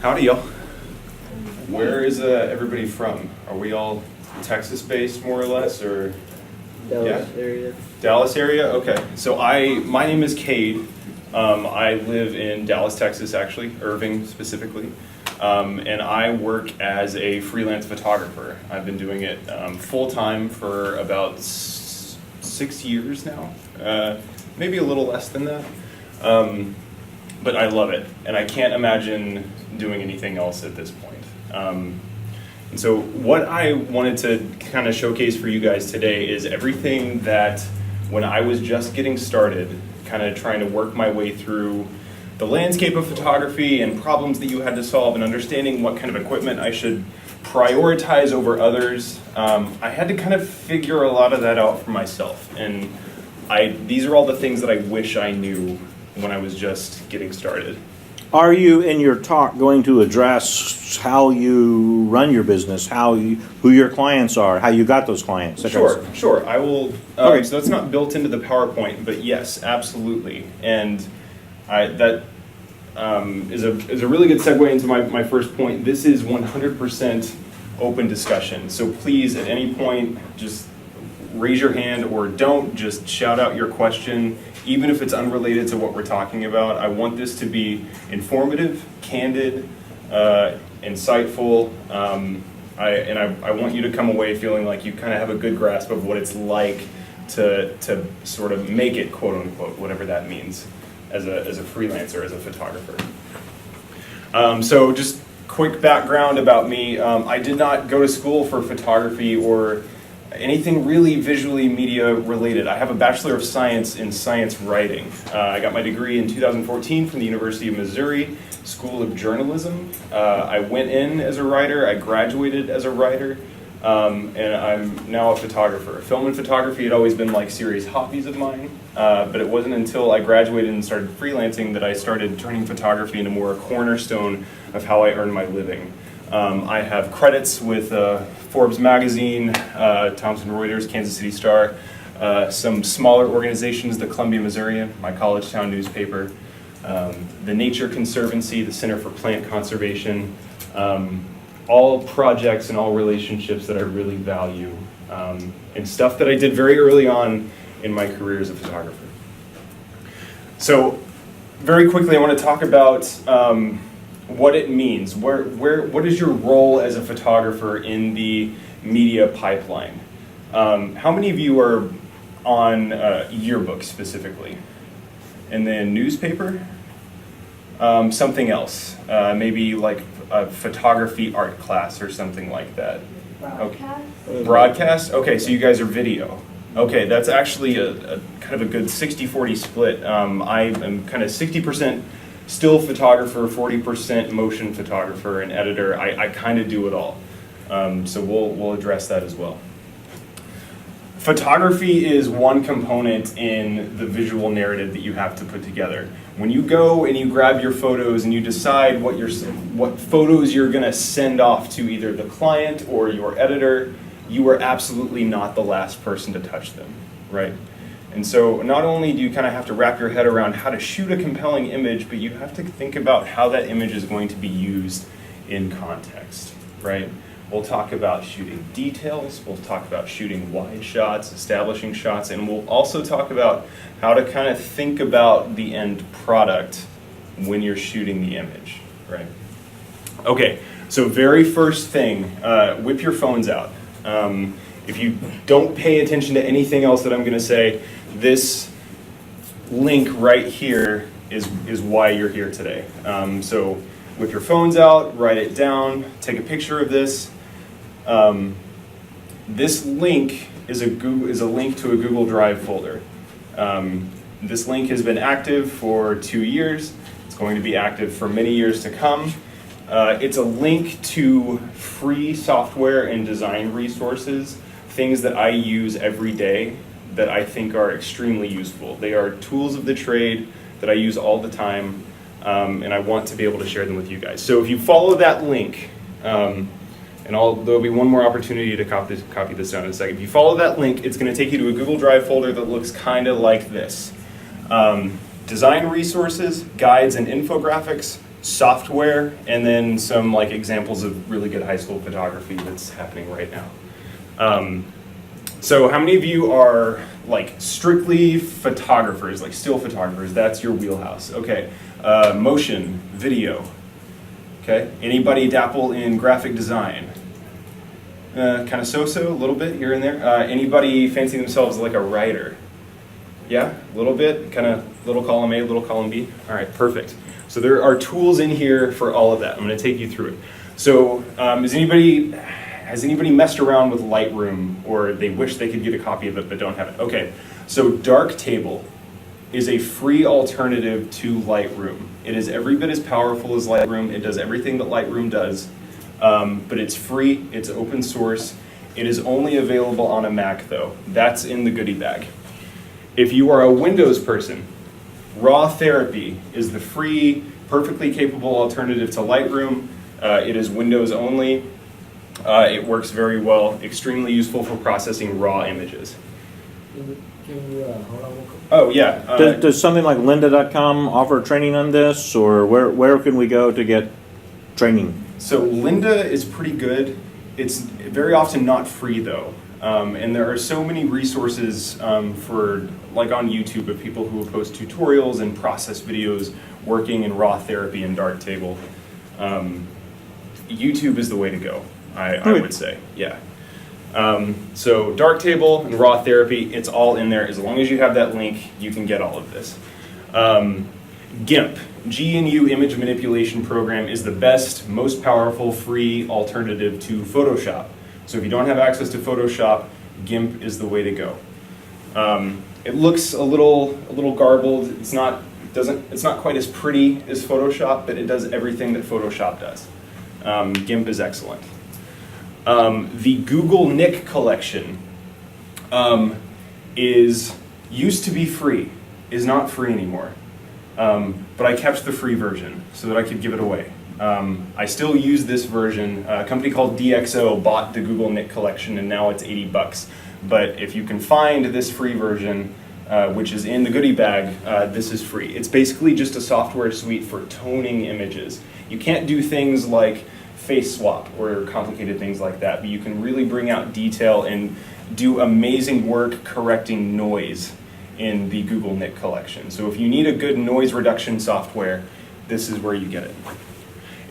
Howdy, y'all. Where is everybody from? Are we all Texas-based, more or less, or? Dallas area. Dallas area? Okay. So my name is Cade. I live in Dallas, Texas, actually, Irving specifically. And I work as a freelance photographer. I've been doing it full-time for about 6 years now. Maybe a little less than that. But I love it, and I can't imagine doing anything else at this point. And so what I wanted to kind of showcase for you guys today is everything that when I was just getting started, kind of trying to work my way through the landscape of photography and problems that you had to solve and understanding what kind of equipment I should prioritize over others, I had to kind of figure a lot of that out for myself. And these are all the things that I wish I knew when I was just getting started. Are you, in your talk, going to address how you run your business, who your clients are, how you got those clients? Sure. I will. Okay. So that's not built into the PowerPoint, but yes, absolutely. And that is a really good segue into my first point. This is 100% open discussion. So please, at any point, just raise your hand or don't, just shout out your question, even if it's unrelated to what we're talking about. I want this to be informative, candid, insightful, I want you to come away feeling like you kind of have a good grasp of what it's like to sort of make it, quote unquote, whatever that means, as a freelancer, as a photographer. So just quick background about me. I did not go to school for photography or anything really visually media related. I have a Bachelor of Science in Science Writing. I got my degree in 2014 from the University of Missouri School of Journalism. I went in as a writer, I graduated as a writer, and I'm now a photographer. Film and photography had always been like serious hobbies of mine, but it wasn't until I graduated and started freelancing that I started turning photography into more a cornerstone of how I earn my living. I have credits with Forbes magazine, Thomson Reuters, Kansas City Star, some smaller organizations, the Columbia Missourian, my college town newspaper, the Nature Conservancy, the Center for Plant Conservation, all projects and all relationships that I really value, and stuff that I did very early on in my career as a photographer. So very quickly I want to talk about what it means. What is your role as a photographer in the media pipeline? How many of you are on yearbook specifically? And then newspaper? Something else, maybe like a photography art class or something like that. Broadcast? Okay. Broadcast? Okay, so you guys are video. Okay, that's actually a kind of a good 60-40 split. I am kind of 60% still photographer, 40% motion photographer and editor. I kind of do it all. So we'll address that as well. Photography is one component in the visual narrative that you have to put together. When you go and you grab your photos and you decide what photos you're going to send off to either the client or your editor, you are absolutely not the last person to touch them, right? And so not only do you kind of have to wrap your head around how to shoot a compelling image, but you have to think about how that image is going to be used in context, right? We'll talk about shooting details, we'll talk about shooting wide shots, establishing shots, and we'll also talk about how to kind of think about the end product when you're shooting the image, right? Okay, so very first thing, whip your phones out. If you don't pay attention to anything else that I'm going to say, this link right here is why you're here today. So whip your phones out, write it down, take a picture of this. This link is a link to a Google Drive folder. This link has been active for 2 years. It's going to be active for many years to come. It's a link to free software and design resources, things that I use every day that I think are extremely useful. They are tools of the trade that I use all the time, and I want to be able to share them with you guys. So if you follow that link, and there'll be one more opportunity to copy this down in a second. If you follow that link, it's going to take you to a Google Drive folder that looks kind of like this. Design resources, guides and infographics, software, and then some like examples of really good high school photography that's happening right now. So how many of you are like strictly photographers, like still photographers? That's your wheelhouse. Okay. Motion, video. Okay. Anybody dabble in graphic design? Kind of so-so, a little bit here and there. Anybody fancy themselves like a writer? Yeah, a little bit, kind of little column A, little column B. All right, perfect. So there are tools in here for all of that. I'm going to take you through it. So has anybody messed around with Lightroom, or they wish they could get a copy of it but don't have it? Okay, so Darktable is a free alternative to Lightroom. It is every bit as powerful as Lightroom. It does everything that Lightroom does, but it's free, it's open source. It is only available on a Mac though. That's in the goodie bag. If you are a Windows person, Raw Therapy is the free, perfectly capable alternative to Lightroom. It is Windows only. It works very well, extremely useful for processing raw images. Can you hold on? Oh yeah. Does something like lynda.com offer training on this, or where can we go to get training? So Lynda is pretty good. It's very often not free though. And there are so many resources for, like on YouTube, of people who will post tutorials and process videos working in Raw Therapy and Darktable. YouTube is the way to go, I would say, yeah. So Darktable and Raw Therapy, it's all in there. As long as you have that link, you can get all of this. GIMP, GNU Image Manipulation Program, is the best, most powerful, free alternative to Photoshop. So if you don't have access to Photoshop, GIMP is the way to go. It looks a little garbled. It's not quite as pretty as Photoshop, but it does everything that Photoshop does. GIMP is excellent. The Google Nick collection used to be free, is not free anymore. But I kept the free version so that I could give it away. I still use this version. A company called DxO bought the Google Nick collection, and now it's $80. But if you can find this free version, which is in the goodie bag, this is free. It's basically just a software suite for toning images. You can't do things like face swap or complicated things like that, but you can really bring out detail and do amazing work correcting noise in the Google Nick collection. So if you need a good noise reduction software, this is where you get it.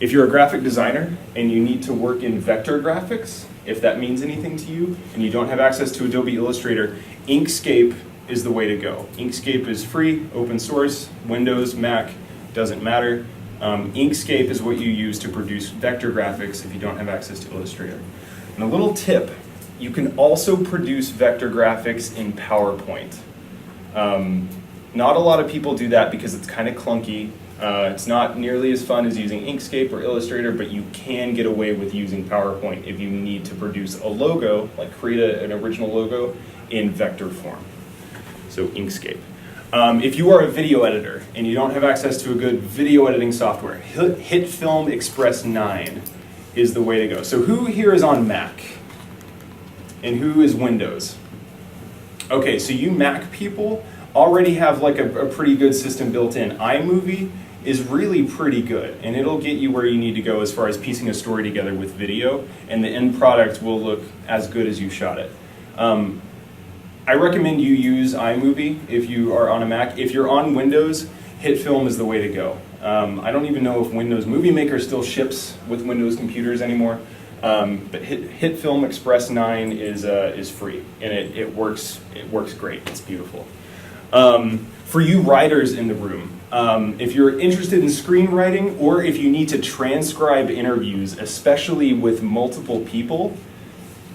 If you're a graphic designer and you need to work in vector graphics, if that means anything to you, and you don't have access to Adobe Illustrator, Inkscape is the way to go. Inkscape is free, open source, Windows, Mac, doesn't matter. Inkscape is what you use to produce vector graphics if you don't have access to Illustrator. And a little tip, you can also produce vector graphics in PowerPoint. Not a lot of people do that because it's kind of clunky. It's not nearly as fun as using Inkscape or Illustrator, but you can get away with using PowerPoint if you need to produce a logo, like create an original logo in vector form. So Inkscape. If you are a video editor and you don't have access to a good video editing software, HitFilm Express 9 is the way to go. So who here is on Mac? And who is Windows? Okay, so you Mac people already have like a pretty good system built in. iMovie is really pretty good, and it'll get you where you need to go as far as piecing a story together with video, and the end product will look as good as you shot it. I recommend you use iMovie if you are on a Mac. If you're on Windows, HitFilm is the way to go. I don't even know if Windows Movie Maker still ships with Windows computers anymore, but HitFilm Express 9 is free, and it works great. It's beautiful. For you writers in the room, if you're interested in screenwriting, or if you need to transcribe interviews, especially with multiple people,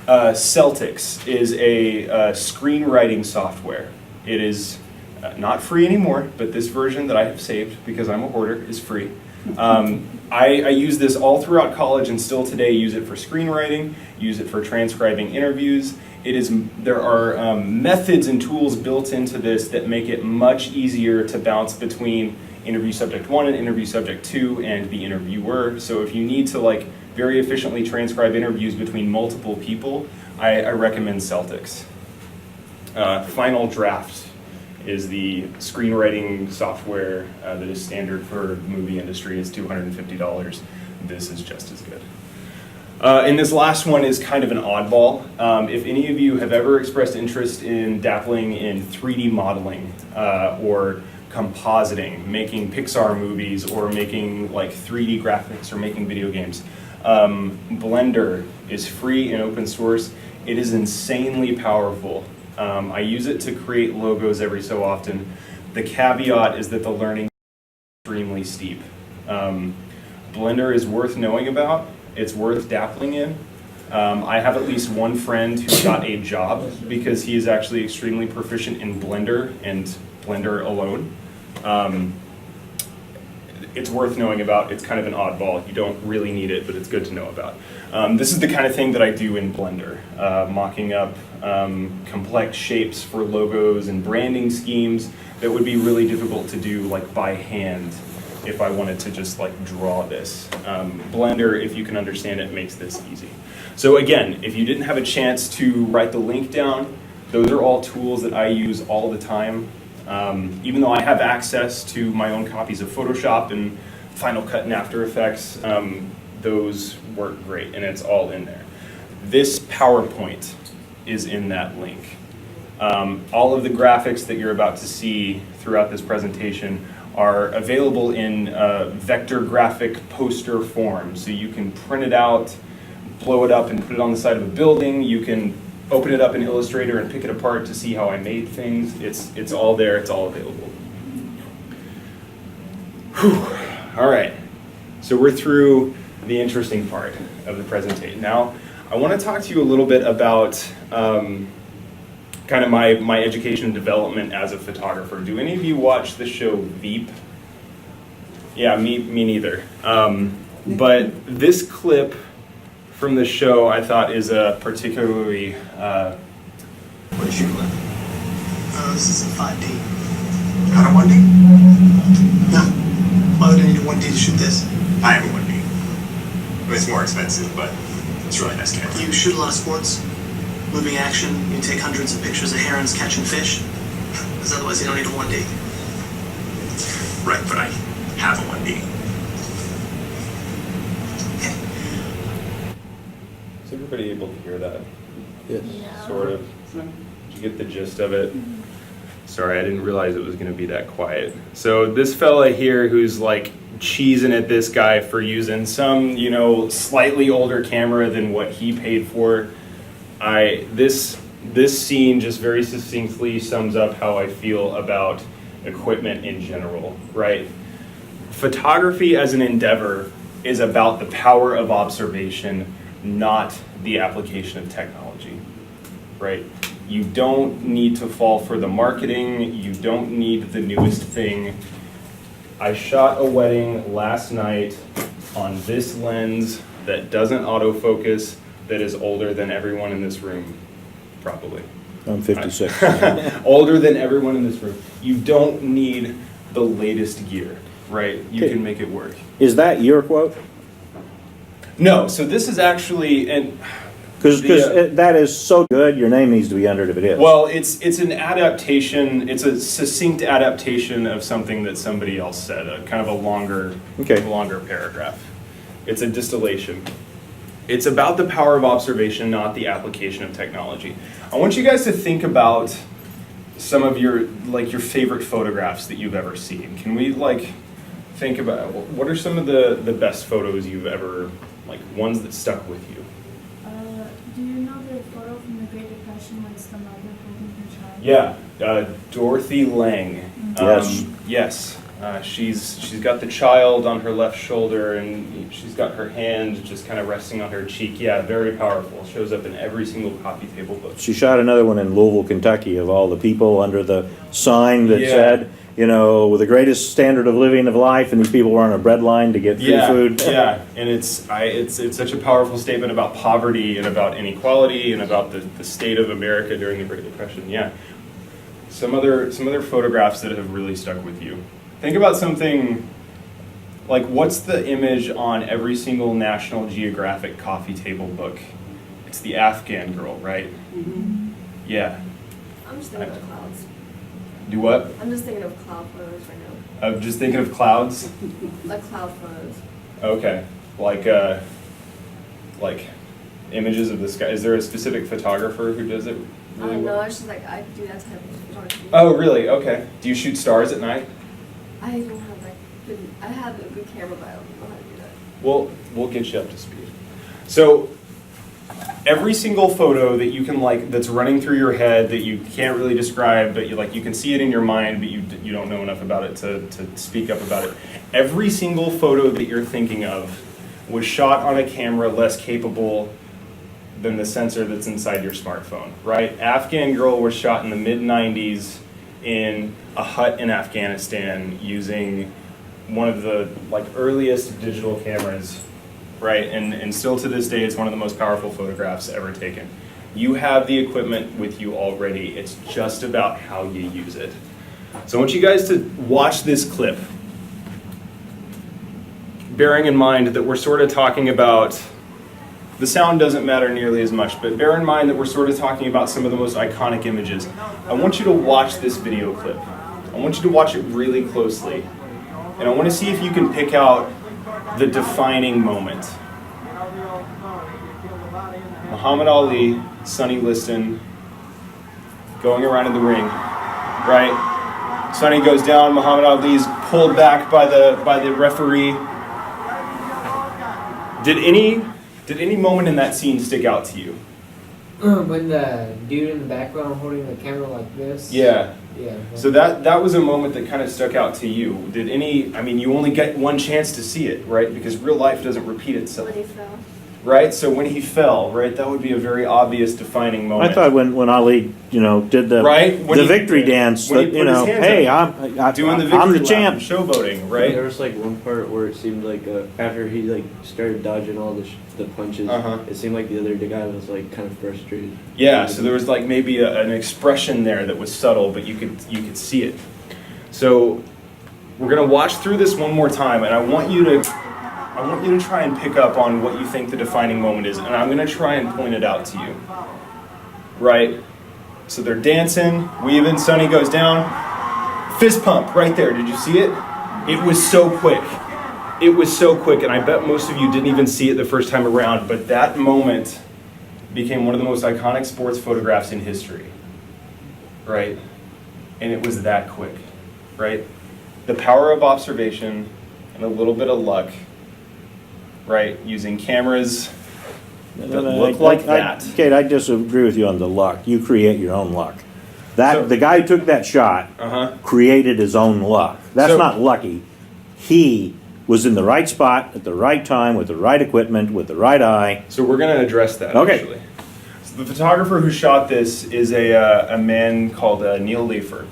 Celtics is a screenwriting software. It is not free anymore, but this version that I have saved, because I'm a hoarder, is free. I use this all throughout college and still today use it for screenwriting, use it for transcribing interviews. There are methods and tools built into this that make it much easier to bounce between interview subject 1 and interview subject 2 and the interviewer. So if you need to very efficiently transcribe interviews between multiple people, I recommend Celtics. Final Draft is the screenwriting software that is standard for the movie industry. It's $250. This is just as good. And this last one is kind of an oddball. If any of you have ever expressed interest in dabbling in 3D modeling or compositing, making Pixar movies or making 3D graphics or making video games, Blender is free and open source. It is insanely powerful. I use it to create logos every so often. The caveat is that the learning is extremely steep. Blender is worth knowing about. It's worth dabbling in. I have at least one friend who got a job because he is actually extremely proficient in Blender and Blender alone. It's worth knowing about. It's kind of an oddball. You don't really need it, but it's good to know about. This is the kind of thing that I do in Blender, mocking up complex shapes for logos and branding schemes that would be really difficult to do by hand if I wanted to just draw this. Blender, if you can understand it, makes this easy. So again, if you didn't have a chance to write the link down, those are all tools that I use all the time. Even though I have access to my own copies of Photoshop and Final Cut and After Effects, those work great, and it's all in there. This PowerPoint is in that link. All of the graphics that you're about to see throughout this presentation are available in vector graphic poster form. So you can print it out, blow it up, and put it on the side of a building. You can open it up in Illustrator and pick it apart to see how I made things. It's all there, it's all available. Whew. All right, so we're through the interesting part of the presentation. Now, I want to talk to you a little bit about kind of my education and development as a photographer. Do any of you watch the show Veep? Yeah, me neither. But this clip from the show I thought is a particularly... What is your clip? This is a 5D. Not a 1D? No. Why would I need a 1D to shoot this? I have a 1D. I mean, it's more expensive, but it's really nice camera. You shoot a lot of sports, moving action, you take hundreds of pictures of herons catching fish, because otherwise you don't need a 1D. Right, but I have a 1D. Is everybody able to hear that? Yes. Sort of. Did you get the gist of it? Sorry, I didn't realize it was going to be that quiet. So this fella here who's cheesing at this guy for using some, slightly older camera than what he paid for. This scene just very succinctly sums up how I feel about equipment in general, right? Photography as an endeavor is about the power of observation, not the application of technology, right? You don't need to fall for the marketing. You don't need the newest thing. I shot a wedding last night on this lens that doesn't autofocus, that is older than everyone in this room, probably. I'm 56. Older than everyone in this room. You don't need the latest gear, right? You can make it work. Is that your quote? No, so this is actually, and Because that is so good, your name needs to be under it if it is. well, it's an adaptation. It's a succinct adaptation of something that somebody else said. A kind of a longer paragraph. It's a distillation. It's about the power of observation, not the application of technology. I want you guys to think about some of your favorite photographs that you've ever seen. Can we think about what are some of the best photos you've ever ones that stuck with you? Do you know the photo from the Great Depression when it's the mother holding her child? Yeah, Dorothy Lang. Yes. Yes. She's got the child on her left shoulder, and she's got her hand just kind of resting on her cheek. Yeah, very powerful. Shows up in every single coffee table book. She shot another one in Louisville, Kentucky, of all the people under the sign that Yeah. said, you know, with the greatest standard of living of life, and these people were on a bread line to get free food. Yeah, and it's such a powerful statement about poverty and about inequality and about the state of America during the Great Depression. Yeah, some other photographs that have really stuck with you. Think about something like, what's the image on every single National Geographic coffee table book? It's the Afghan girl, right? Mm-hmm. Yeah. I'm just thinking of clouds. Do what? I'm just thinking of cloud photos right now. I'm just thinking of clouds. Like cloud photos. Okay, like images of the sky. Is there a specific photographer who does it really No, well? it's just like I do that type of photography. Oh, really? Okay. Do you shoot stars at night? I don't have like good. I have a good camera, but I don't know how to do that. Well, we'll get you up to speed. So, every single photo that you can that's running through your head that you can't really describe, but you can see it in your mind, but you don't know enough about it to speak up about it. Every single photo that you're thinking of was shot on a camera less capable than the sensor that's inside your smartphone, right? Afghan Girl was shot in the mid-90s in a hut in Afghanistan using one of the earliest digital cameras, right? And still to this day, it's one of the most powerful photographs ever taken. You have the equipment with you already. It's just about how you use it. So I want you guys to watch this clip, bearing in mind that we're sort of talking about, the sound doesn't matter nearly as much, but bear in mind that we're sort of talking about some of the most iconic images. I want you to watch this video clip. I want you to watch it really closely. And I want to see if you can pick out the defining moment. Muhammad Ali, Sonny Liston, going around in the ring, right? Sonny goes down, Muhammad Ali's pulled back by the referee. Did any moment in that scene stick out to you? When the dude in the background holding the camera like this. Yeah. Yeah. So that was a moment that kind of stuck out to you. You only get one chance to see it, right? Because real life doesn't repeat itself. When he fell. Right? So when he fell, right, that would be a very obvious defining moment. I thought when Ali, did the Right? When the he- victory dance, when he that, put his hands hey, up, I'm doing the victory I'm the lap, champ. showboating, right? There was one part where it seemed like after he started dodging all the punches, Uh-huh. it seemed like the other guy was kind of frustrated. Yeah, so there was maybe an expression there that was subtle, but you could see it. So we're gonna watch through this one more time, and I want you to try and pick up on what you think the defining moment is, and I'm gonna try and point it out to you. Right? So they're dancing, weaving, Sonny goes down, fist pump right there. Did you see it? It was so quick. It was so quick, and I bet most of you didn't even see it the first time around, but that moment became one of the most iconic sports photographs in history, right? And it was that quick, right? The power of observation and a little bit of luck, right? Using cameras that look like that. Cade, I disagree with you on the luck. You create your own luck. So- The guy who took that shot Uh-huh. created his own luck. That's So- not lucky. He was in the right spot at the right time with the right equipment with the right eye. So we're going to address that, Okay. actually. So the photographer who shot this is a man called Neil Leifer.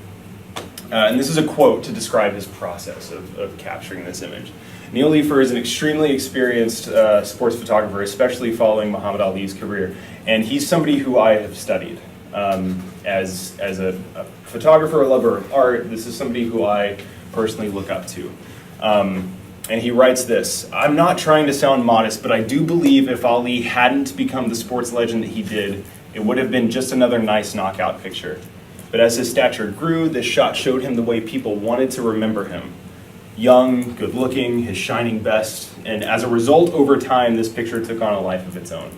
And this is a quote to describe his process of capturing this image. Neil Leifer is an extremely experienced sports photographer, especially following Muhammad Ali's career. And he's somebody who I have studied as a photographer, a lover of art. This is somebody who I personally look up to. And he writes this: "I'm not trying to sound modest, but I do believe if Ali hadn't become the sports legend that he did, it would have been just another nice knockout picture. But as his stature grew, this shot showed him the way people wanted to remember him. Young, good-looking, his shining best, and as a result, over time, this picture took on a life of its own."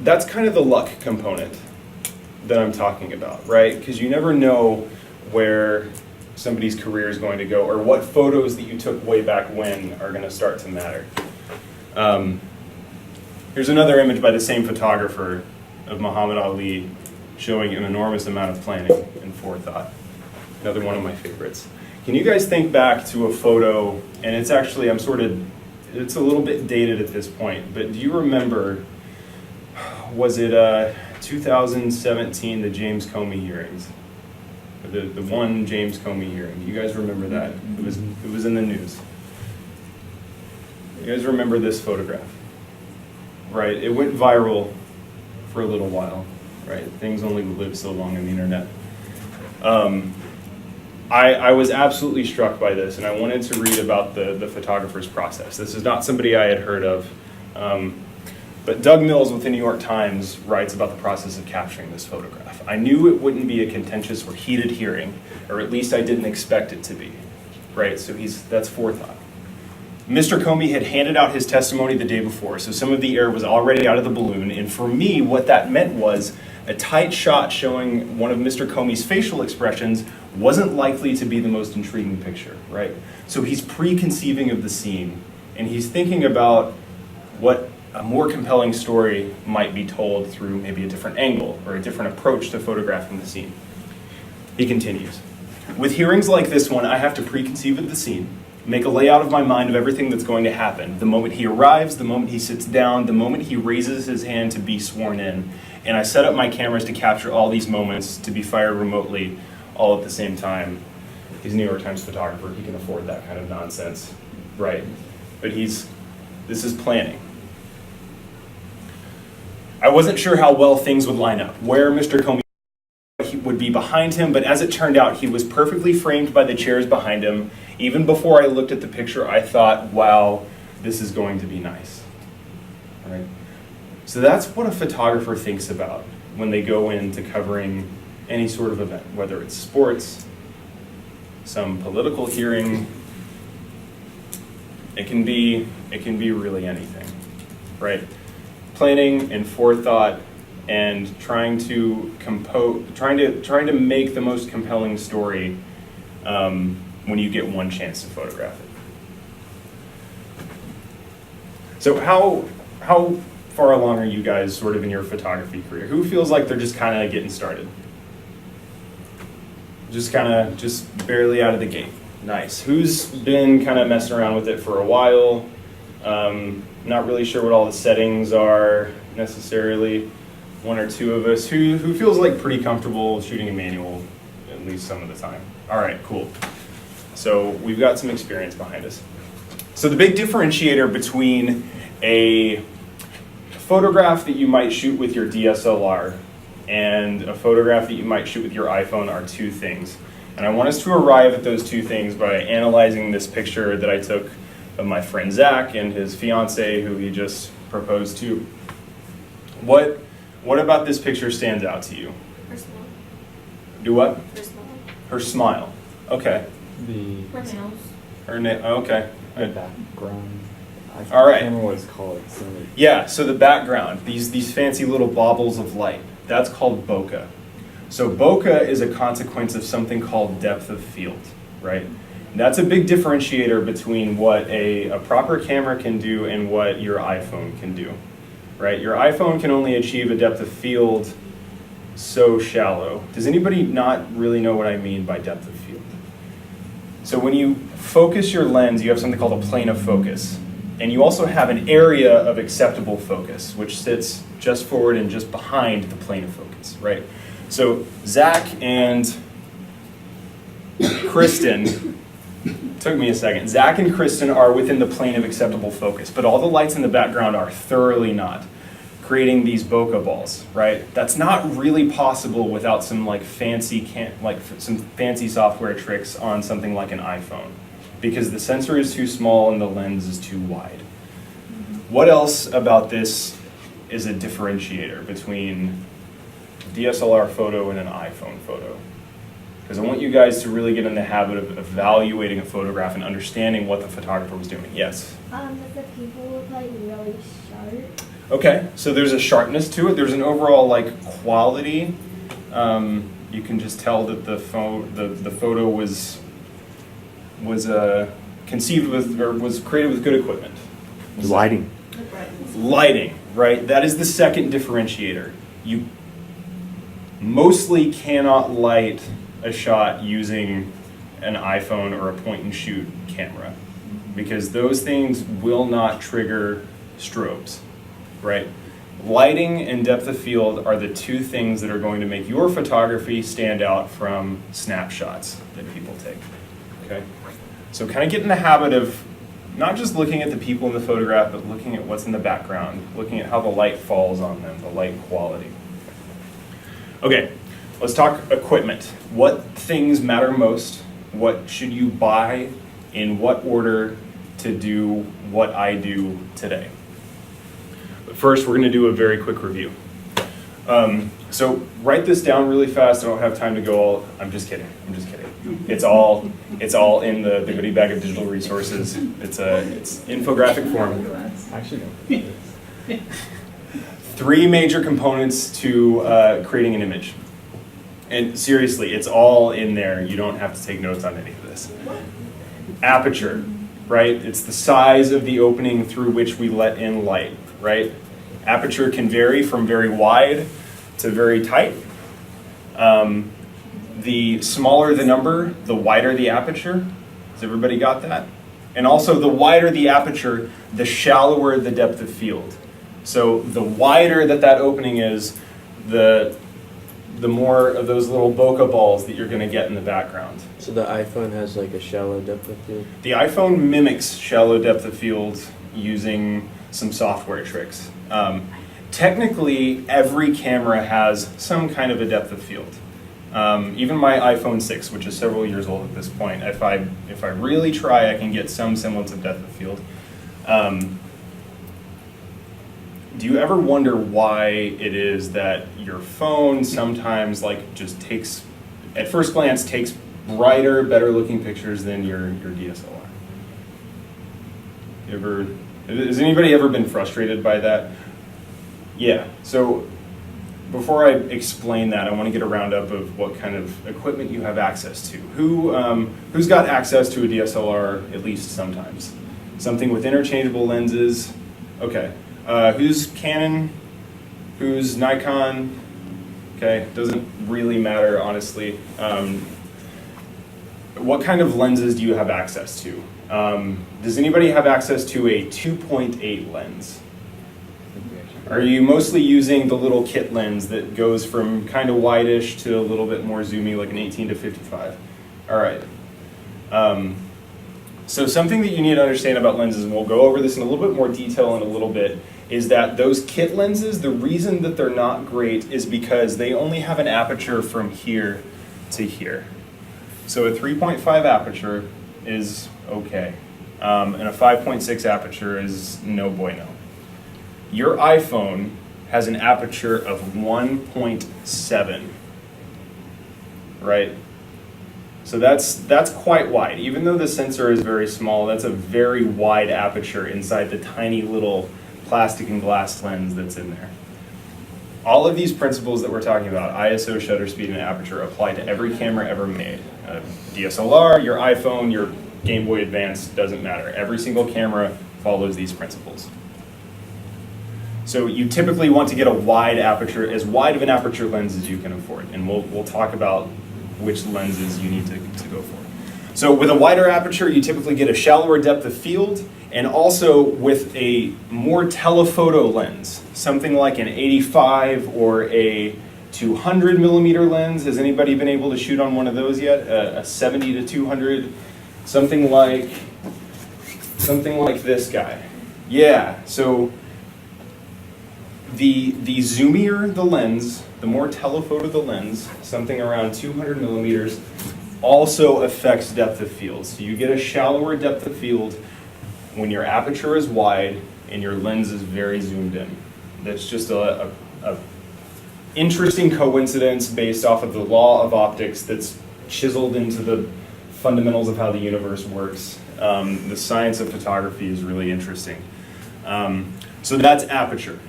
That's kind of the luck component that I'm talking about, right? Because you never know where somebody's career is going to go, or what photos that you took way back when are going to start to matter. Here's another image by the same photographer of Muhammad Ali showing an enormous amount of planning and forethought. Another one of my favorites. Can you guys think back to a photo, and it's actually, it's a little bit dated at this point, but do you remember, was it 2017, the James Comey hearings? The one James Comey hearing. You guys remember that? It was in the news. You guys remember this photograph? Right, it went viral for a little while, right? Things only live so long on the internet. I was absolutely struck by this, and I wanted to read about the photographer's process. This is not somebody I had heard of, but Doug Mills with the New York Times writes about the process of capturing this photograph. I knew it wouldn't be a contentious or heated hearing, or at least I didn't expect it to be, right? So that's forethought. Mr. Comey had handed out his testimony the day before, so some of the air was already out of the balloon, and for me, what that meant was a tight shot showing one of Mr. Comey's facial expressions wasn't likely to be the most intriguing picture, right? So he's preconceiving of the scene, and he's thinking about what a more compelling story might be told through maybe a different angle or a different approach to photographing the scene. He continues, with hearings like this one, I have to preconceive of the scene, make a layout of my mind of everything that's going to happen. The moment he arrives, the moment he sits down, the moment he raises his hand to be sworn in. And I set up my cameras to capture all these moments to be fired remotely all at the same time. He's a New York Times photographer. He can afford that kind of nonsense, right? But this is planning. I wasn't sure how well things would line up, where Mr. Comey would be behind him, but as it turned out, he was perfectly framed by the chairs behind him. Even before I looked at the picture, I thought, wow, this is going to be nice. All right? So that's what a photographer thinks about when they go into covering any sort of event, whether it's sports, some political hearing. It can be really anything, right? Planning and forethought and trying to make the most compelling story when you get one chance to photograph it. So how far along are you guys sort of in your photography career? Who feels like they're just kind of getting started? Just barely out of the gate. Nice. Who's been kind of messing around with it for a while? Not really sure what all the settings are necessarily. One or two of us. Who feels like pretty comfortable shooting a manual at least some of the time? All right, cool. So we've got some experience behind us. So the big differentiator between a photograph that you might shoot with your DSLR and a photograph that you might shoot with your iPhone are two things. And I want us to arrive at those two things by analyzing this picture that I took of my friend Zach and his fiance who he just proposed to. What about this picture stands out to you? Her smile. Do what? Her smile. Her smile. Okay. Her nails. Her okay. The background. All right. I can't remember what it's called. Yeah, so the background, these fancy little baubles of light, that's called bokeh. So bokeh is a consequence of something called depth of field, right? And that's a big differentiator between what a proper camera can do and what your iPhone can do, right? Your iPhone can only achieve a depth of field so shallow. Does anybody not really know what I mean by depth of field? So when you focus your lens, you have something called a plane of focus. And you also have an area of acceptable focus, which sits just forward and just behind the plane of focus, right? So Zach and Kristen, took me a second. Zach and Kristen are within the plane of acceptable focus, but all the lights in the background are thoroughly not, creating these bokeh balls, right? That's not really possible without some fancy software tricks on something like an iPhone, because the sensor is too small and the lens is too wide. What else about this is a differentiator between a DSLR photo and an iPhone photo? Because I want you guys to really get in the habit of evaluating a photograph and understanding what the photographer was doing. Yes? Does the people look like really sharp? Okay, so there's a sharpness to it. There's an overall quality. You can just tell that the photo was conceived with, or was created with good equipment. Lighting. Lighting, right? That is the second differentiator. You mostly cannot light a shot using an iPhone or a point and shoot camera, because those things will not trigger strobes, right? Lighting and depth of field are the two things that are going to make your photography stand out from snapshots that people take, okay? So kind of get in the habit of not just looking at the people in the photograph, but looking at what's in the background, looking at how the light falls on them, the light quality. Okay, let's talk equipment. What things matter most? What should you buy in what order to do what I do today? But first, we're going to do a very quick review. So write this down really fast. I don't have time to go all. I'm just kidding. It's all in the goodie bag of digital resources. It's infographic form. Actually, no. 3 major components to creating an image. And seriously, it's all in there. You don't have to take notes on any of this. Aperture, right? It's the size of the opening through which we let in light, right? Aperture can vary from very wide to very tight. The smaller the number, the wider the aperture. Has everybody got that? And also, the wider the aperture, the shallower the depth of field. So the wider that opening is, the more of those little bokeh balls that you're going to get in the background. So the iPhone has like a shallow depth of field? The iPhone mimics shallow depth of field using some software tricks. Technically, every camera has some kind of a depth of field. Even my iPhone 6, which is several years old at this point, if I really try, I can get some semblance of depth of field. Do you ever wonder why it is that your phone sometimes just takes, at first glance, takes brighter, better looking pictures than your DSLR? Has anybody ever been frustrated by that? Yeah, so before I explain that, I want to get a roundup of what kind of equipment you have access to. Who's got access to a DSLR at least sometimes? Something with interchangeable lenses? Okay. Who's Canon? Who's Nikon? Okay, doesn't really matter, honestly. What kind of lenses do you have access to? Does anybody have access to a 2.8 lens? Are you mostly using the little kit lens that goes from kind of wide-ish to a little bit more zoomy, like an 18 to 55? All right. So something that you need to understand about lenses, and we'll go over this in a little bit more detail in a little bit, is that those kit lenses, the reason that they're not great is because they only have an aperture from here to here. So a 3.5 aperture is okay, and a 5.6 aperture is no bueno. Your iPhone has an aperture of 1.7, right? So that's quite wide. Even though the sensor is very small, that's a very wide aperture inside the tiny little plastic and glass lens that's in there. All of these principles that we're talking about, ISO, shutter speed, and aperture, apply to every camera ever made. DSLR, your iPhone, your Game Boy Advance, doesn't matter. Every single camera follows these principles. So you typically want to get a wide aperture, as wide of an aperture lens as you can afford, and we'll talk about which lenses you need to go for. So with a wider aperture, you typically get a shallower depth of field, and also with a more telephoto lens, something like an 85 or a 200 millimeter lens. Has anybody been able to shoot on one of those yet? A 70 to 200, something like this guy. Yeah, so the zoomier the lens, the more telephoto the lens, something around 200 millimeters, also affects depth of field. So you get a shallower depth of field when your aperture is wide and your lens is very zoomed in. That's just a interesting coincidence based off of the law of optics that's chiseled into the fundamentals of how the universe works. The science of photography is really interesting. So that's aperture.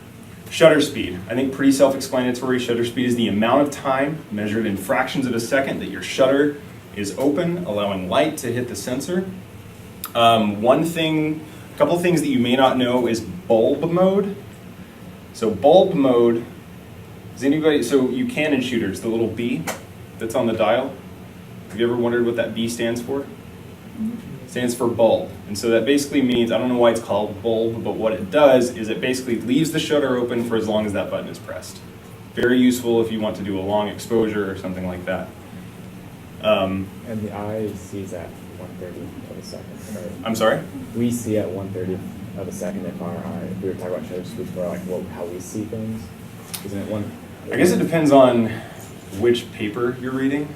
Shutter speed, I think pretty self-explanatory. Shutter speed is the amount of time measured in fractions of a second that your shutter is open, allowing light to hit the sensor. A couple things that you may not know is bulb mode. So bulb mode, so you Canon shooters, the little B that's on the dial, Have you ever wondered what that B stands for? Stands for bulb. And so that basically means, I don't know why it's called bulb, but what it does is it basically leaves the shutter open for as long as that button is pressed. Very useful if you want to do a long exposure or something like that. And the eye sees at 1/30 of a second, right? I'm sorry? We see at 1/30 of a second if our eye, if we were talking about shutter speed for like how we see things. Isn't it one? I guess it depends on which paper you're reading.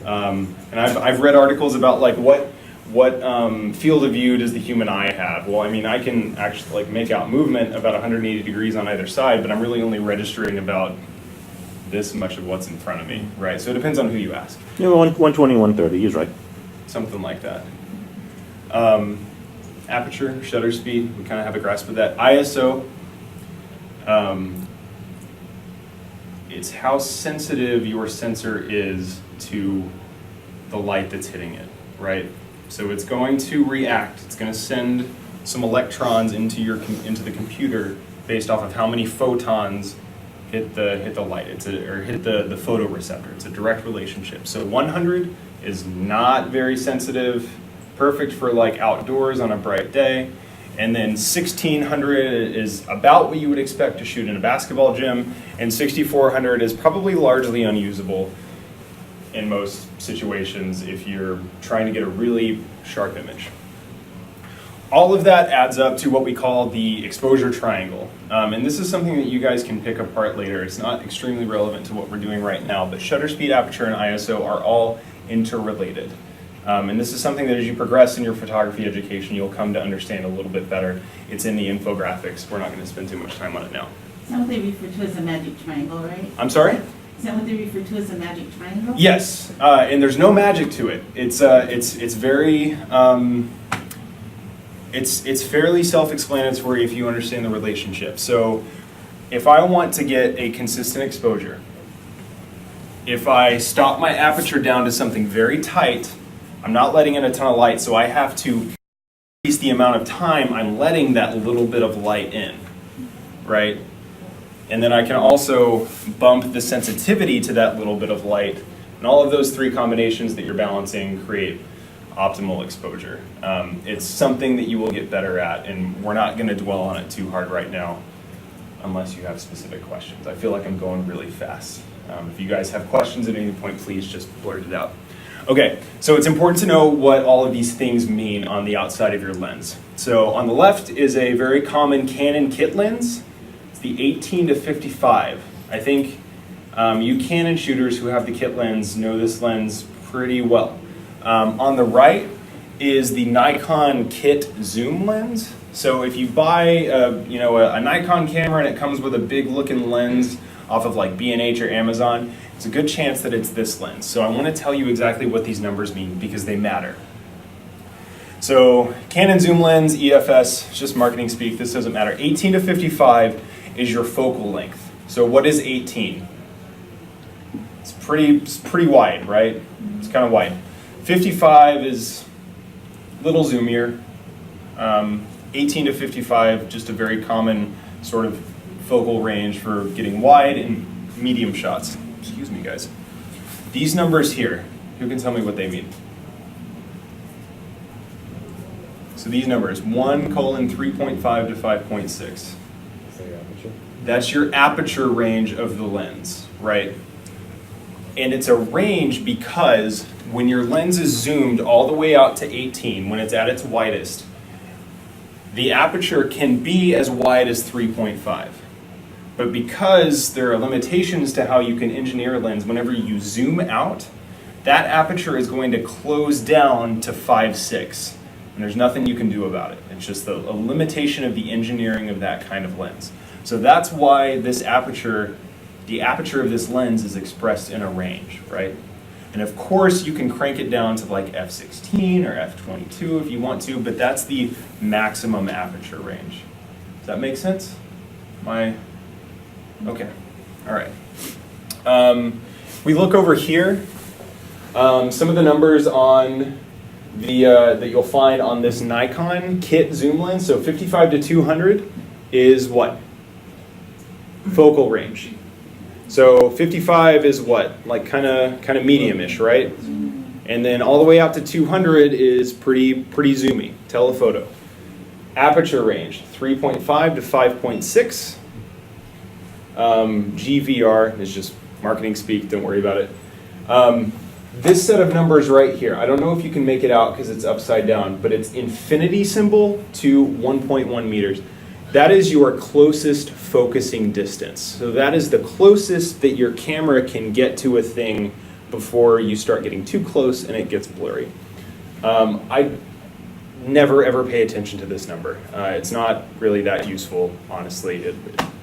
And I've read articles about like what field of view does the human eye have? Well, I mean, I can actually like make out movement about 180 degrees on either side, but I'm really only registering about this much of what's in front of me, right? So it depends on who you ask. Yeah, 120, 130, he's right. Something like that. Aperture, shutter speed, we kind of have a grasp of that. ISO, it's how sensitive your sensor is to the light that's hitting it, right? So it's going to react. It's going to send some electrons into the computer based off of how many photons hit the light. Or hit the photoreceptor. It's a direct relationship. So 100 is not very sensitive, perfect for like outdoors on a bright day. And then 1600 is about what you would expect to shoot in a basketball gym, and 6400 is probably largely unusable in most situations if you're trying to get a really sharp image. All of that adds up to what we call the exposure triangle. And this is something that you guys can pick apart later. It's not extremely relevant to what we're doing right now, but shutter speed, aperture, and ISO are all interrelated. And this is something that as you progress in your photography education, you'll come to understand a little bit better. It's in the infographics. We're not going to spend too much time on it now. Is that what they refer to as a magic triangle, right? I'm sorry? Is that what they refer to as a magic triangle? Yes, and there's no magic to it. It's very, it's fairly self-explanatory if you understand the relationship. So if I want to get a consistent exposure, if I stop my aperture down to something very tight, I'm not letting in a ton of light, so I have to increase the amount of time I'm letting that little bit of light in, right? And then I can also bump the sensitivity to that little bit of light. And all of those three combinations that you're balancing create optimal exposure. It's something that you will get better at, and we're not going to dwell on it too hard right now unless you have specific questions. I feel like I'm going really fast. If you guys have questions at any point, please just blurt it out. Okay, so it's important to know what all of these things mean on the outside of your lens. So on the left is a very common Canon kit lens. It's the 18 to 55. I think you Canon shooters who have the kit lens know this lens pretty well. On the right is the Nikon kit zoom lens. So if you buy a Nikon camera and it comes with a big looking lens off of like B&H or Amazon, it's a good chance that it's this lens. So I want to tell you exactly what these numbers mean because they matter. So Canon zoom lens, EFS, it's just marketing speak, this doesn't matter. 18 to 55 is your focal length. So what is 18? It's pretty wide, right? It's kind of wide. 55 is a little zoomier. 18 to 55, just a very common sort of focal range for getting wide and medium shots. Excuse me, guys. These numbers here, who can tell me what they mean? So these numbers, 1:3.5 to 5.6. That's your aperture range of the lens, right? And it's a range because when your lens is zoomed all the way out to 18, when it's at its widest, the aperture can be as wide as 3.5. But because there are limitations to how you can engineer a lens, whenever you zoom out, that aperture is going to close down to 5.6. And there's nothing you can do about it. It's just a limitation of the engineering of that kind of lens. So that's why this aperture, the aperture of this lens is expressed in a range, right? And of course you can crank it down to like f16 or f22 if you want to, but that's the maximum aperture range. Does that make sense? Okay, all right. We look over here. Some of the numbers on the that you'll find on this Nikon kit zoom lens. So 55 to 200 is what? Focal range. So 55 is what? Like kind of medium-ish, right? And then all the way out to 200 is pretty zoomy, telephoto. Aperture range, 3.5 to 5.6. GVR is just marketing speak, don't worry about it. This set of numbers right here, I don't know if you can make it out because it's upside down, but it's infinity symbol to 1.1 meters. That is your closest focusing distance. So that is the closest that your camera can get to a thing before you start getting too close and it gets blurry. I never ever pay attention to this number. It's not really that useful, honestly. It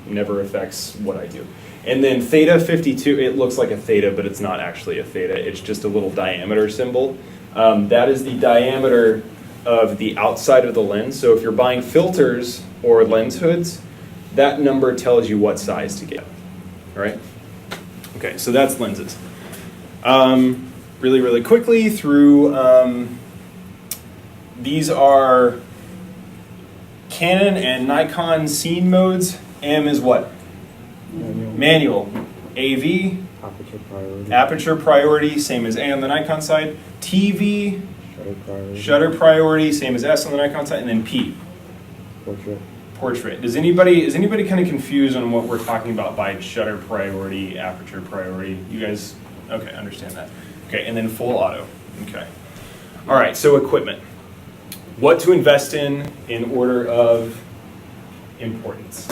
never affects what I do. And then theta 52, it looks like a theta, but it's not actually a theta. It's just a little diameter symbol. That is the diameter of the outside of the lens. So if you're buying filters or lens hoods, that number tells you what size to get, all right? Okay, so that's lenses. Really quickly through, these are Canon and Nikon scene modes. M is what? Manual. AV, Aperture priority. aperture priority, same as A on the Nikon side. TV, Shutter priority. shutter priority, same as S on the Nikon side. And then P, Portrait. portrait. Is anybody kind of confused on what we're talking about by shutter priority, aperture priority? You guys, okay, understand that. Okay, and then full auto. Okay. All right, so equipment. What to invest in order of importance.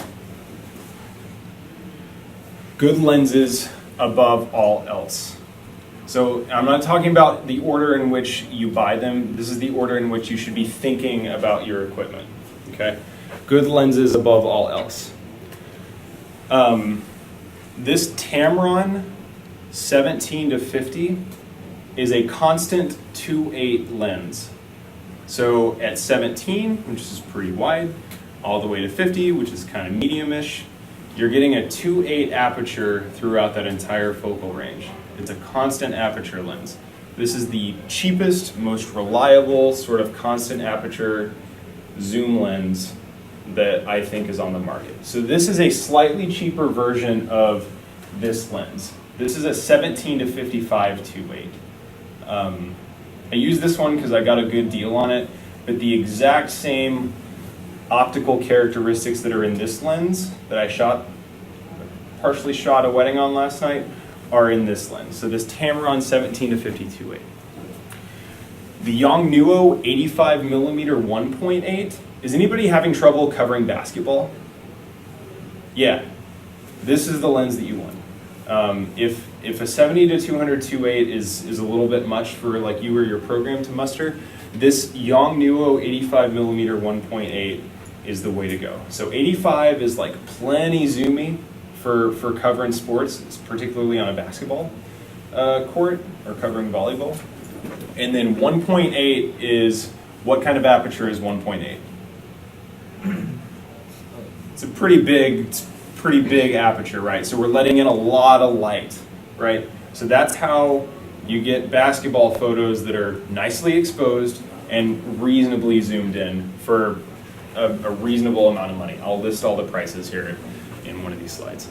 Good lenses above all else. So I'm not talking about the order in which you buy them. This is the order in which you should be thinking about your equipment. Okay? Good lenses above all else. This Tamron 17 to 50 is a constant 2.8 lens. So at 17, which is pretty wide, all the way to 50, which is kind of medium-ish, you're getting a 2.8 aperture throughout that entire focal range. It's a constant aperture lens. This is the cheapest, most reliable sort of constant aperture zoom lens that I think is on the market. So this is a slightly cheaper version of this lens. This is a 17 to 55 2.8. I use this one because I got a good deal on it, but the exact same optical characteristics that are in this lens that I partially shot a wedding on last night are in this lens. So this Tamron 17 to 50 2.8. The Yongnuo 85 millimeter 1.8. Is anybody having trouble covering basketball? Yeah, this is the lens that you want. If a 70 to 200 2.8 is a little bit much for like you or your program to muster, this Yongnuo 85 millimeter 1.8 is the way to go. So 85 is like plenty zoomy for covering sports, particularly on a basketball court or covering volleyball. And then 1.8 is, what kind of aperture is 1.8? It's a pretty big aperture, right? So we're letting in a lot of light, right? So that's how you get basketball photos that are nicely exposed and reasonably zoomed in for a reasonable amount of money. I'll list all the prices here in one of these slides.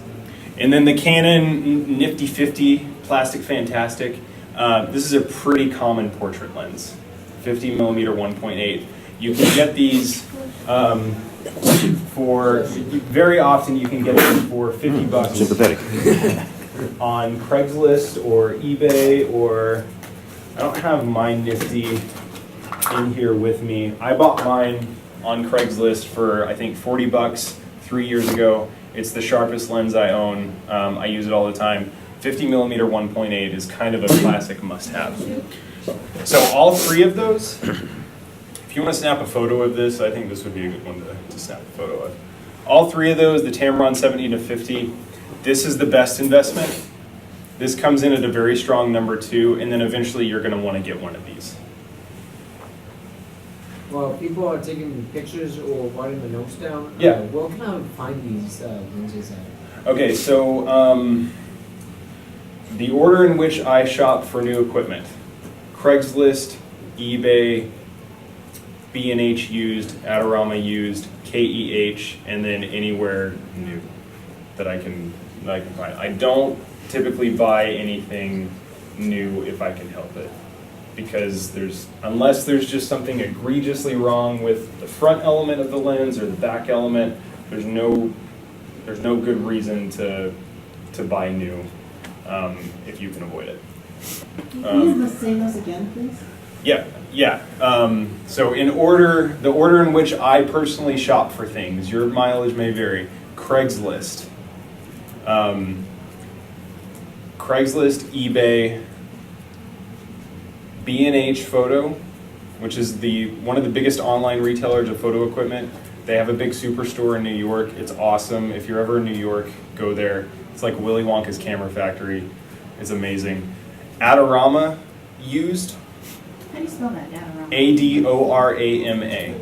And then the Canon Nifty 50 Plastic Fantastic. This is a pretty common portrait lens, 50 millimeter 1.8. You can get these very often you can get them for $50 Sympathetic. on Craigslist or eBay, or I don't have my Nifty in here with me. I bought mine on Craigslist for I think $40 3 years ago. It's the sharpest lens I own. I use it all the time. 50 millimeter 1.8 is kind of a classic must-have. So all three of those, if you want to snap a photo of this, I think this would be a good one to snap a photo of. All three of those, the Tamron 70 to 50, this is the best investment. This comes in at a very strong number 2, and then eventually you're going to want to get one of these. Well, people are taking pictures or writing the notes down. Yeah. Where can I find these lenses at? Okay, so the order in which I shop for new equipment: Craigslist, eBay, B&H used, Adorama used, KEH, and then anywhere new that I can find. I don't typically buy anything new if I can help it. because unless there's just something egregiously wrong with the front element of the lens or the back element, there's no good reason to buy new if you can avoid it. Can you say those again, please? Yeah. So the order in which I personally shop for things, your mileage may vary. Craigslist, eBay, B&H Photo, which is one of the biggest online retailers of photo equipment. They have a big superstore in New York. It's awesome. If you're ever in New York, go there. It's like Willy Wonka's Camera Factory. It's amazing. Adorama used. How do you spell that, Adorama? Adorama.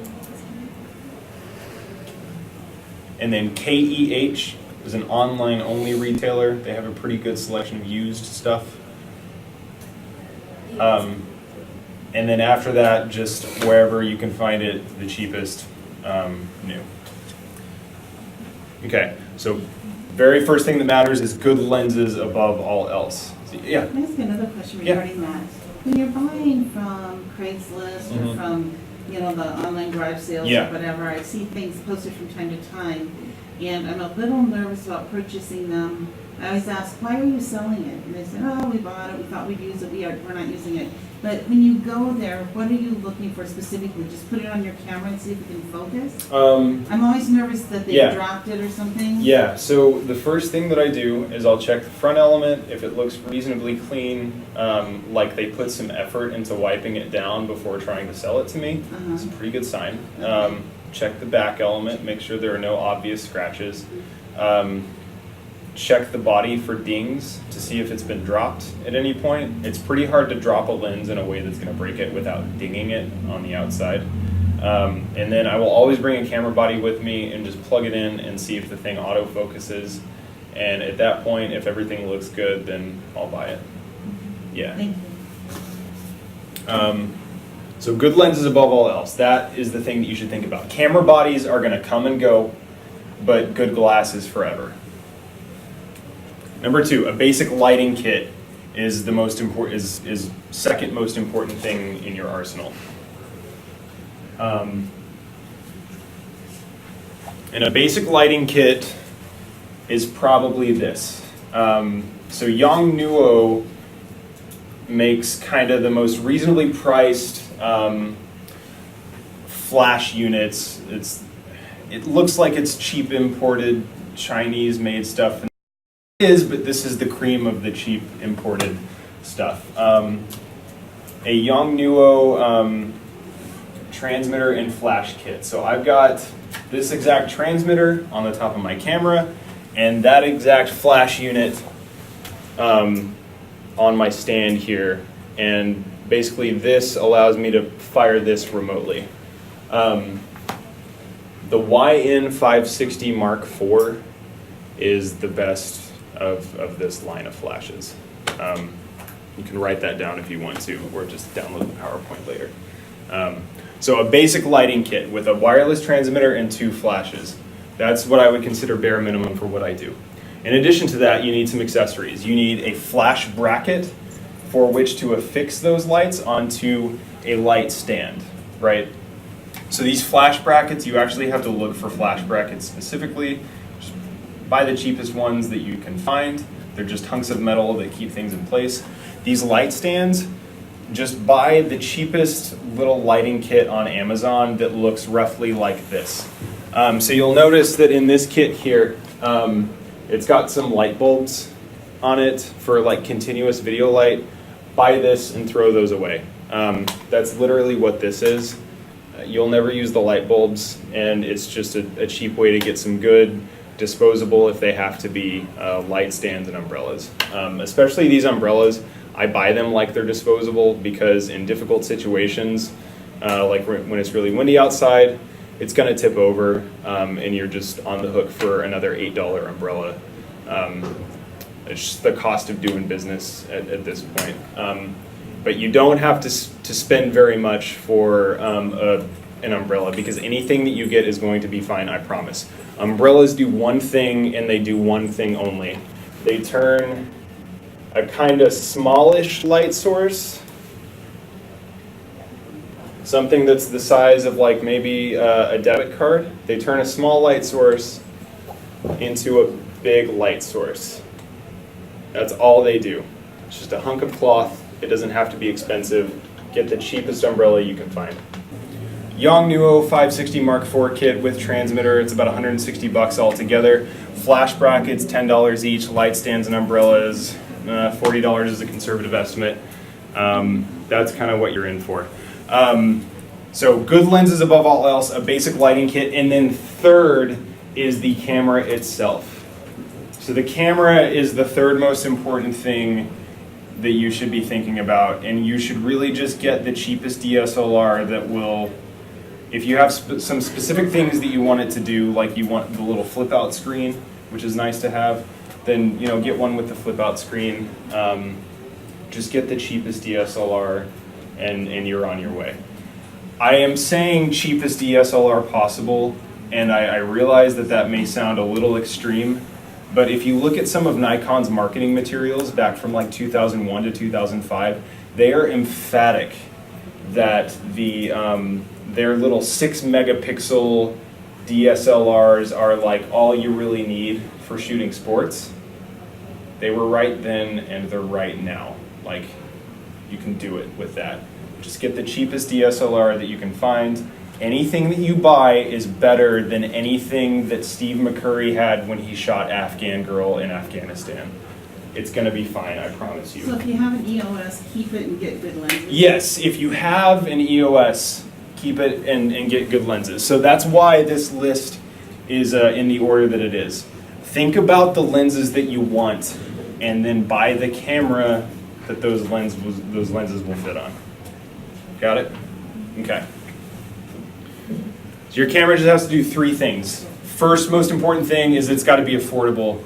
And then KEH is an online-only retailer. They have a pretty good selection of used stuff. And then after that, just wherever you can find it the cheapest, new. Okay, so very first thing that matters is good lenses above all else. So, yeah. Can I ask another question Yeah. regarding that? When you're buying from Craigslist or Mhm. from, the online garage sales Yeah. or whatever, I see things posted from time to time, and I'm a little nervous about purchasing them. I always ask, why are you selling it? And they say, oh, we bought it, we thought we'd use it, we're not using it. But when you go there, what are you looking for specifically? Just put it on your camera and see if it can focus? I'm always nervous that they Yeah. dropped it or something. Yeah, so the first thing that I do is I'll check the front element. If it looks reasonably clean, like they put some effort into wiping it down before trying to sell it to me, it's a pretty good sign. Check the back element, make sure there are no obvious scratches. Check the body for dings to see if it's been dropped at any point. It's pretty hard to drop a lens in a way that's going to break it without dinging it on the outside. And then I will always bring a camera body with me and just plug it in and see if the thing autofocuses. And at that point, if everything looks good, then I'll buy it. Yeah. Thank you. So good lenses above all else. That is the thing that you should think about. Camera bodies are going to come and go, but good glass is forever. Number 2, a basic lighting kit is the most important, is second most important thing in your arsenal. And a basic lighting kit is probably this. So Yongnuo makes kind of the most reasonably priced flash units. It looks like it's cheap imported Chinese made stuff. But this is the cream of the cheap imported stuff. A Yongnuo transmitter and flash kit. So I've got this exact transmitter on the top of my camera and that exact flash unit on my stand here. And basically this allows me to fire this remotely. The YN560 Mark IV is the best of this line of flashes. You can write that down if you want to, or just download the PowerPoint later. So a basic lighting kit with a wireless transmitter and 2 flashes. That's what I would consider bare minimum for what I do. In addition to that, you need some accessories. You need a flash bracket for which to affix those lights onto a light stand, right? So these flash brackets, you actually have to look for flash brackets specifically. Just buy the cheapest ones that you can find. They're just hunks of metal that keep things in place. These light stands, just buy the cheapest little lighting kit on Amazon that looks roughly like this. So you'll notice that in this kit here, it's got some light bulbs on it for like continuous video light. Buy this and throw those away. That's literally what this is. You'll never use the light bulbs, and it's just a cheap way to get some good disposable, if they have to be, light stands and umbrellas. Especially these umbrellas, I buy them like they're disposable because in difficult situations, like when it's really windy outside, it's going to tip over, and you're just on the hook for another $8 umbrella. It's just the cost of doing business at this point. But you don't have to spend very much for an umbrella, because anything that you get is going to be fine, I promise. Umbrellas do one thing, and they do one thing only. They turn a kind of smallish light source something that's the size of like maybe a debit card. They turn a small light source into a big light source. That's all they do. It's just a hunk of cloth. It doesn't have to be expensive. Get the cheapest umbrella you can find. Yongnuo 560 Mark IV kit with transmitter. It's about 160 bucks altogether. Flash brackets, $10 each. Light stands and umbrellas, $40 is a conservative estimate. That's kind of what you're in for. So good lenses above all else, a basic lighting kit, and then third is the camera itself. So the camera is the third most important thing that you should be thinking about, and you should really just get the cheapest DSLR that will, if you have some specific things that you want it to do, like you want the little flip out screen, which is nice to have, then get one with the flip out screen. Just get the cheapest DSLR and you're on your way. I am saying cheapest DSLR possible, and I realize that may sound a little extreme, but if you look at some of Nikon's marketing materials back from like 2001 to 2005, they are emphatic that their little 6 megapixel DSLRs are like all you really need for shooting sports. They were right then and they're right now. Like, you can do it with that. Just get the cheapest DSLR that you can find. Anything that you buy is better than anything that Steve McCurry had when he shot Afghan Girl in Afghanistan. It's going to be fine, I promise you. So if you have an EOS, keep it and get good lenses? Yes, if you have an EOS, keep it and get good lenses. So that's why this list is in the order that it is. Think about the lenses that you want, and then buy the camera that those lenses will fit on. Got it? Okay. So your camera just has to do 3 things. First, most important thing is it's got to be affordable,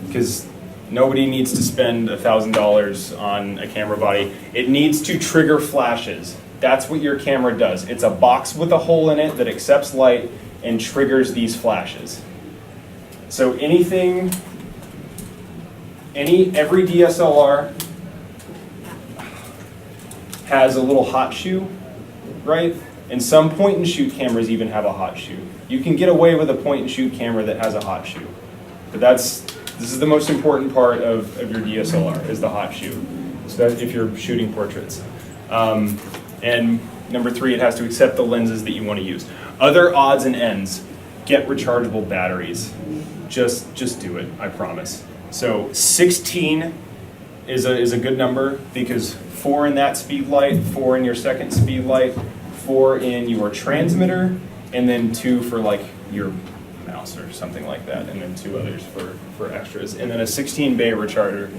because nobody needs to spend $1,000 on a camera body. It needs to trigger flashes. That's what your camera does. It's a box with a hole in it that accepts light and triggers these flashes. So every DSLR has a little hot shoe, right? And some point and shoot cameras even have a hot shoe. You can get away with a point and shoot camera that has a hot shoe. But this is the most important part of your DSLR, is the hot shoe, especially if you're shooting portraits. And number 3, it has to accept the lenses that you want to use. Other odds and ends, get rechargeable batteries. Just do it, I promise. So 16 is a good number, because 4 in that speed light, 4 in your second speed light, 4 in your transmitter, and then 2 for like your mouse or something like that, and then 2 others for extras. And then a 16 bay recharger.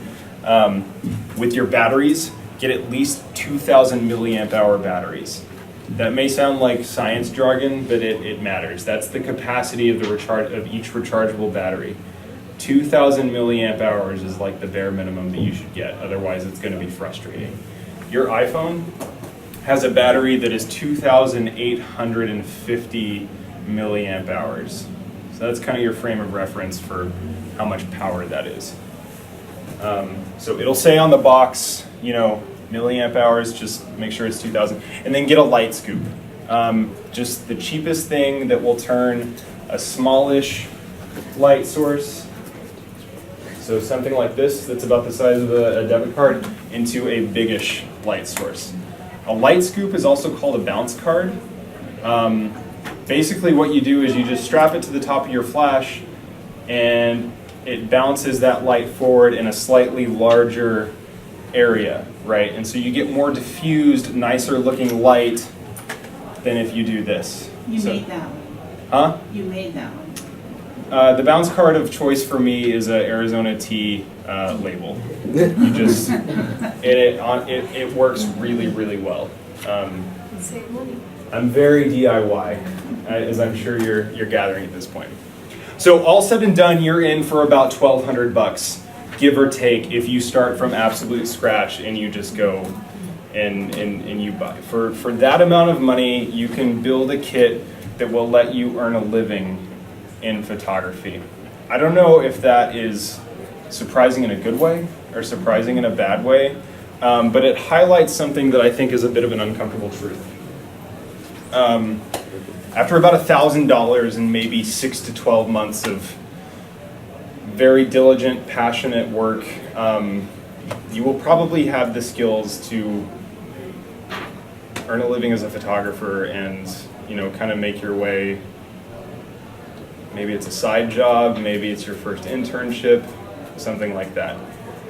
With your batteries, get at least 2,000 milliamp hour batteries. That may sound like science jargon, but it matters. That's the capacity of each rechargeable battery. 2,000 milliamp hours is like the bare minimum that you should get, otherwise it's going to be frustrating. Your iPhone has a battery that is 2,850 milliamp hours. So that's kind of your frame of reference for how much power that is. So it'll say on the box, milliamp hours, just make sure it's 2,000. And then get a light scoop. Just the cheapest thing that will turn a smallish light source, so something like this that's about the size of a debit card, into a biggish light source. A light scoop is also called a bounce card. Basically what you do is you just strap it to the top of your flash, and it bounces that light forward in a slightly larger area, right? And so you get more diffused, nicer looking light than if you do this. You made that one. Huh? You made that one. The bounce card of choice for me is a Arizona Tea label. You just it works really, really well. Save money. I'm very DIY, as I'm sure you're gathering at this point. So all said and done, you're in for about $1,200, give or take, if you start from absolute scratch and you just go and you buy. For that amount of money, you can build a kit that will let you earn a living in photography. I don't know if that is surprising in a good way or surprising in a bad way, but it highlights something that I think is a bit of an uncomfortable truth. After about $1,000 and maybe 6 to 12 months of very diligent, passionate work, you will probably have the skills to earn a living as a photographer and, kind of make your way. Maybe it's a side job, maybe it's your first internship, something like that.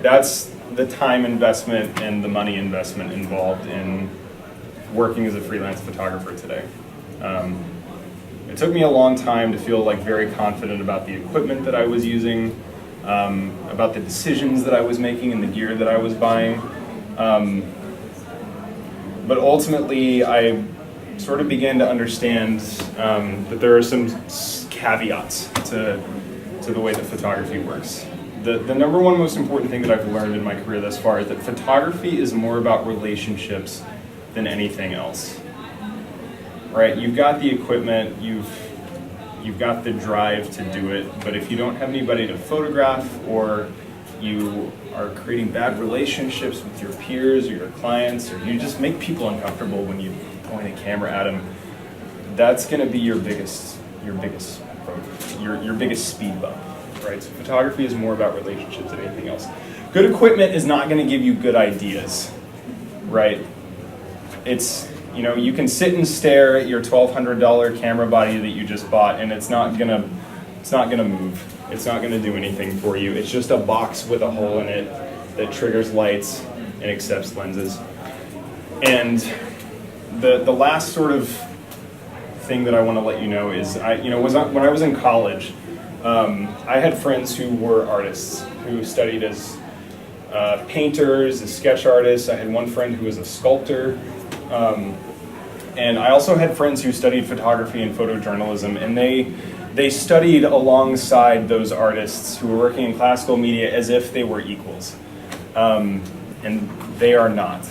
That's the time investment and the money investment involved in working as a freelance photographer today. It took me a long time to feel like very confident about the equipment that I was using, about the decisions that I was making and the gear that I was buying. But ultimately, I sort of began to understand that there are some caveats to the way that photography works. The number one most important thing that I've learned in my career thus far is that photography is more about relationships than anything else. Right? You've got the equipment, you've got the drive to do it, but if you don't have anybody to photograph, or you are creating bad relationships with your peers or your clients, or you just make people uncomfortable when you point a camera at them, that's going to be your biggest speed bump, right? So photography is more about relationships than anything else. Good equipment is not going to give you good ideas, right? It's, you can sit and stare at your $1,200 camera body that you just bought, and it's not gonna move. It's not gonna do anything for you. It's just a box with a hole in it that triggers lights and accepts lenses. And the last sort of thing that I want to let you know is, when I was in college, I had friends who were artists who studied as painters, as sketch artists. I had one friend who was a sculptor. And I also had friends who studied photography and photojournalism, and they studied alongside those artists who were working in classical media as if they were equals. And they are not.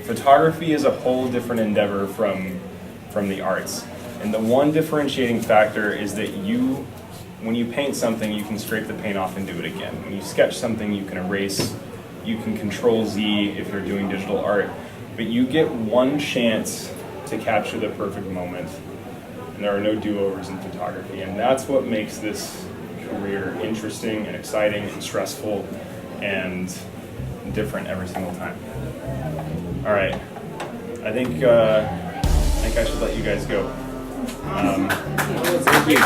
Photography is a whole different endeavor from the arts. And the one differentiating factor is that when you paint something, you can scrape the paint off and do it again. When you sketch something, you can erase, you can Control Z if you're doing digital art. But you get one chance to capture the perfect moment, and there are no do-overs in photography, and that's what makes this career interesting and exciting and stressful and different every single time. All right, I think I should let you guys go. Thank you.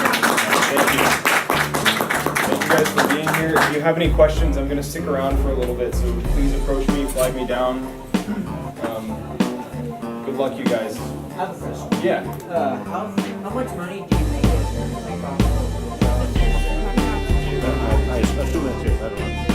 Thank you guys for being here. If you have any questions, I'm going to stick around for a little bit, so please approach me, flag me down. Good luck, you guys. I have a question. Yeah. How much money do you make off of I assume that's it. I don't know.